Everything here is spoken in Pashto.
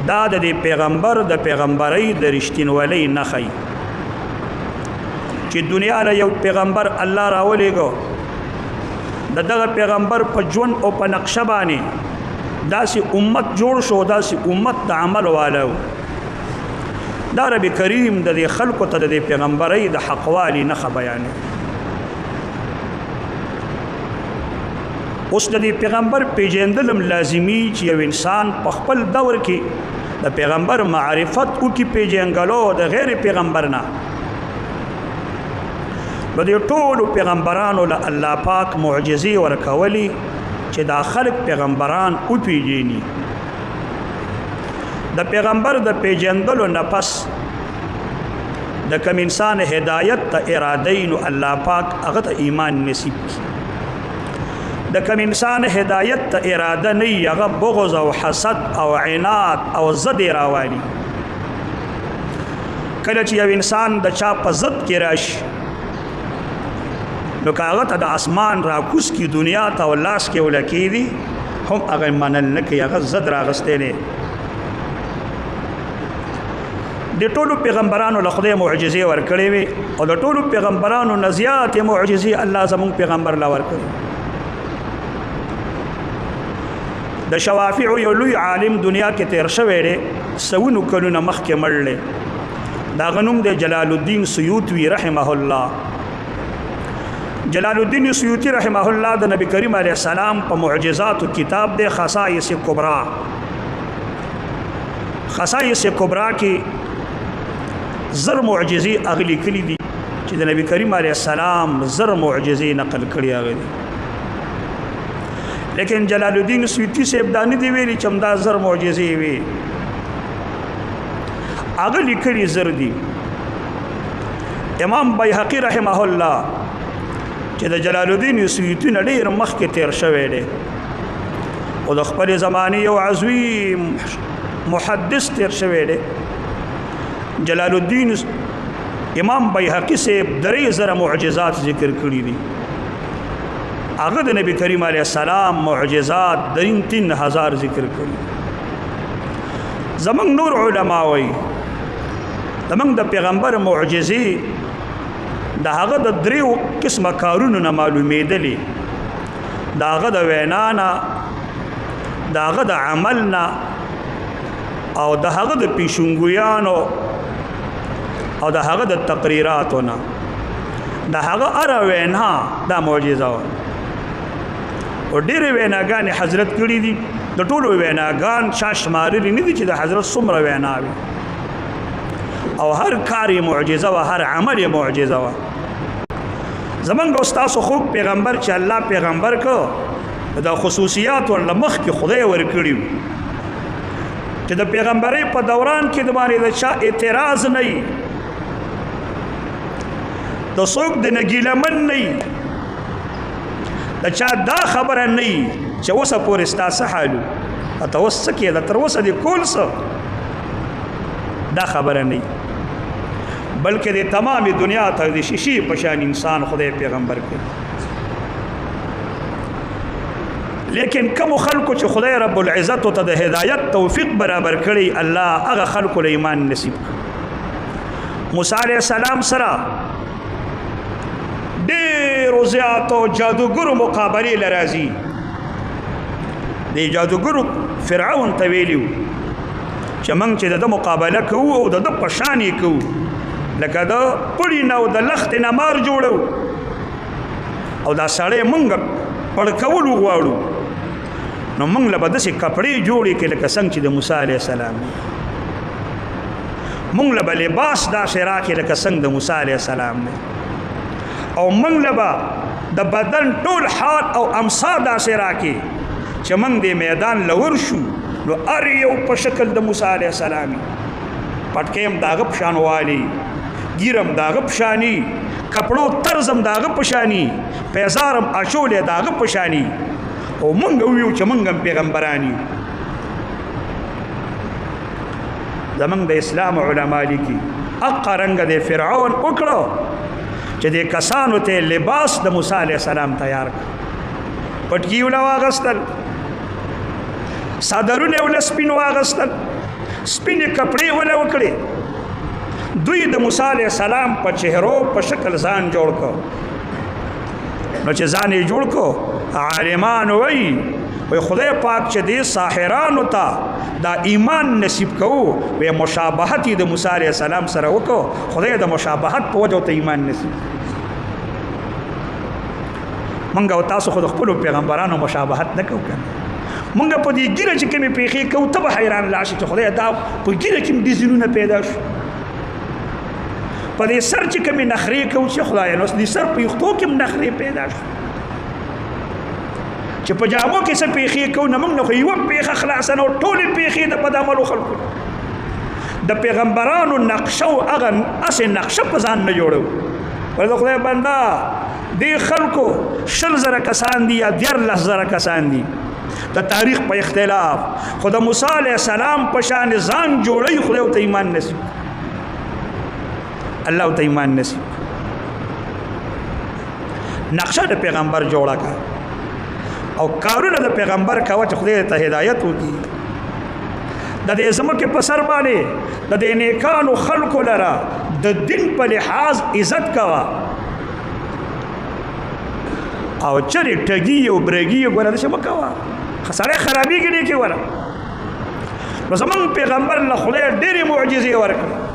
دا د دې پیغمبر د پیغمبرۍ د رښتینولۍ نښه چې دنیا له یو پیغمبر الله راولېږو د دغه پیغمبر په ژوند او په نقشه باندې داسې امت جوړ شو، داسې امت د عمل والو. دا رب کریم د دې خلکو ته د دې پیغمبرۍ د حقوالي نښه بیانوي. اوس د دې پیغمبر پیژندلم لازمي چې یو انسان په خپل دور کې د پیغمبر معرفت وکړي، پیژنګلو د غیر پیغمبر نه. نو دې ټولو پیغمبرانو له الله پاک معجزې ورکولي چې دا خلق پیغمبران وپیژني. د پیغمبر د پیژندلو نه پس د کوم انسان هدایت ته اراده نو الله پاک هغه ته ایمان نصیب کړي. د کوم انسان هدایت ته اراده نه هغه بغض او حسد او عناد او ضد راوالي. کله چې یو انسان د چا په ضد کې راشي نو که هغه ته د اسمان راکوز کی دنیا ته او لاس کې ولکېږي هم هغه منل نه کوي، هغه ضد راغستی دی. د ټولو پیغمبرانو له خدای معجزې ورکړې وي او د ټولو پیغمبرانو نه زیاتې معجزې الله زموږ پیغمبر له ورکړي. د شوافع یو لوی عالم دنیا کې تیر شوی دی، سونو کلونه مخکې مړ دی. د هغه نوم دی جلال الدین سیوطي رحمه الله. جلال الدین سیوطي رحمه الله د نبی کریم علیه السلام په معجزاتو کتاب دی خصائص کبرا. خصائص کبرا کې زر معجزې اغلی کلی دي چې د نبی کریم علیه السلام زر معجزې نقل کړي هغه دي. لیکن جلال الدین سیوطي صاحب دا نه دی ویلي چې همدا زر معجزې وي، هغه لیکلي زر دي. امام بیهقي رحمه الله چې د جلال الدین سیوطي نه ډېر مخکې تیر شوی دی او د خپل زمانې یو عظیم محدث تیر شوی دی. جلال الدین امام بیهقي صاحب 3000 معجزات ذکر کړي دي. هغه د نبی کریم علیه السلام معجزات 3000 ذکر کړي. زمونږ نور علما وایي زمونږ د پیغمبر معجزې د هغه د 3 قسمه کارونو نه معلومېدلې، د هغه د وینا نه، د هغه د عمل نه او د هغه د پیشنګویانو او د هغه د تقریراتو نه. د هغه هره وینا دا معجزه وه او ډېرې ویناګانې حضرت کړي دي. د ټولو ویناګان چا شمارلي نه دي چې د حضرت څومره وینا وي او هر کار یې معجزه وه، هر عمل یې معجزه وه. زمونږ او ستاسو خوږ پیغمبر چې الله پیغمبر کو دا خصوصیات ورله مخکې خدای ورکړي وو چې د پیغمبرۍ په دوران کې د باندې د چا اعتراض نه وي، د څوک د نګیلمن نه وي، د چا دا خبره نه وي چې اوسه پورې ستا څه حال و، ته اوس څه کېده، تر اوسه دې کول څه، دا خبره نه وي. بلکې د تمامې دنیا ته د شیشې په شان انسان خدای پیغمبر کړي. لیکن کوم خلکو چې خدای رب العزت ته د هدایت توفیق برابر کړي الله هغه خلکو له ایمان نصیب کړي. موسی علیه السلام سره ډېرو زیاتو جادوګرو مقابلې له راځي. د جادوګرو فرعون ته ویلي وو چې موږ چې د ده مقابله کوو او د ده په شان یې کوو، لکه د پړي نه او د لختې نه مار جوړو او دا سړی موږ پړکولو غواړو، نو موږ له به داسې کپړې جوړې کړي لکه څنګه چې د موسی علیه السلام، موږ له به لباس داسې راکړي لکه څنګه د موسی علیه السلام دی، او موږ له به د بدن ټول حال او امسا داسې راکړي چې موږ دې میدان له ورشو نو هر یو په شکل د موسی علیه السلام پټکې هم د هغه په شان والي، ګیر هم د هغه په شاني، کپړو طرز هم د هغه په شاني، پیزار هم اچول یې د هغه په شاني، او موږ وویو چې موږ هم پیغمبران یو. زموږ د اسلام علما لیکي حقه رنګه د فرعون وکړو چې د کسانو ته لباس د موسی علیه السلام تیار کړ، پټکي یې ونه واغستل، څادرونه یې ونه سپین واغستل، سپینې کپړې ولا وکړې دوی د موسی علیه السلام په چهرو په شکل ځان جوړ کړ نو چې ځان یې جوړ کړ عالمان وایي خدای پاک چې دې ساحرانو ته دا ایمان نصیب کوو وی مشابهت د موسی علیه السلام سره وکړو خدای د مشابهت په وجه ته ایمان نصیب مونږ او تاسو خو د خپلو پیغمبرانو مشابهت نه کوو کنه مونږ په دې ګیره چې کومې پیښې کوو ته به حیران لاړ شې چې خدای دا په ګیره کې ډیزاینونه پیدا شو په دې سر چې کومې نخرې کوو چې خدای نو دې سر په یختو کې نخرې پیدا شو چې په جامو کې څه پیښې کوو نه موږ نو یو پیښه خلاص نه ټولې پیښې د په عملو خلکو د پیغمبرانو نقشه او هغه اسې نقشه په ځان نه جوړو ورته خدای بندا دې خلکو 100,000 کسان دي یا 13,000 کسان دي د تاریخ په اختلاف خدای موسی علیه السلام په شان ځان جوړي خدای ته ایمان نصیب الله ته ایمان نصیب نقشه د پیغمبر جوړه کا او کارونه د پیغمبر کاوه چې خدای ته هدایت وکړي د دې زمکه په سر باندې د دې نیکانو خلکو لره د دین په لحاظ عزت کاوه او چرې ټګي او برګي ګوره د شمه کاوه خساره خرابېږي نه کې وره نو زمون پیغمبر له خدای ډېرې معجزې ورکړي